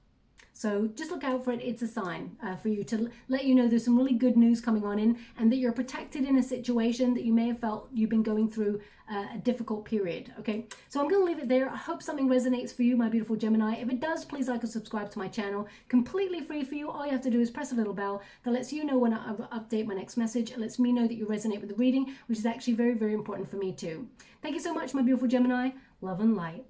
So just look out for it. It's a sign for you to let you know there's some really good news coming on in, and that you're protected in a situation that you may have felt you've been going through a difficult period. Okay, so I'm going to leave it there. I hope something resonates for you, my beautiful Gemini. If it does, please like and subscribe to my channel. Completely free for you. All you have to do is press a little bell that lets you know when I update my next message. It lets me know that you resonate with the reading, which is actually very, very important for me too. Thank you so much, my beautiful Gemini. Love and light.